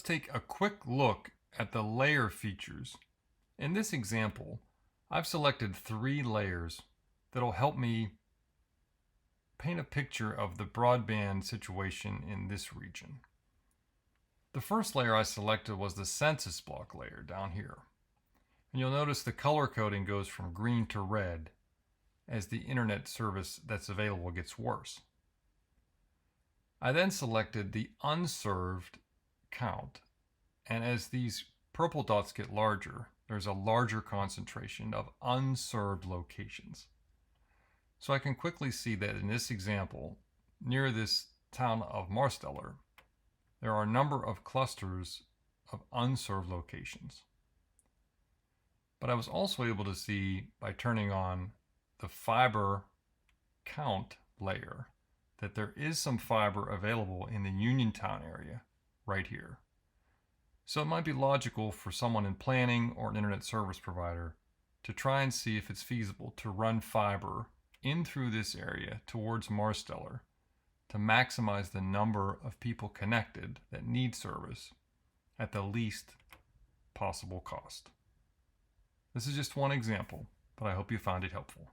take a quick look at the layer features. In this example, I've selected 3 layers that'll help me paint a picture of the broadband situation in this region. The first layer I selected was the census block layer down here. And you'll notice the color coding goes from green to red as the internet service that's available gets worse. I then selected the unserved count, and as these purple dots get larger, there's a larger concentration of unserved locations. So I can quickly see that in this example, near this town of Marsteller, there are a number of clusters of unserved locations. But I was also able to see by turning on the fiber count layer that there is some fiber available in the Uniontown area right here. So it might be logical for someone in planning or an internet service provider to try and see if it's feasible to run fiber in through this area towards Marsteller to maximize the number of people connected that need service at the least possible cost. This is just one example, but I hope you found it helpful.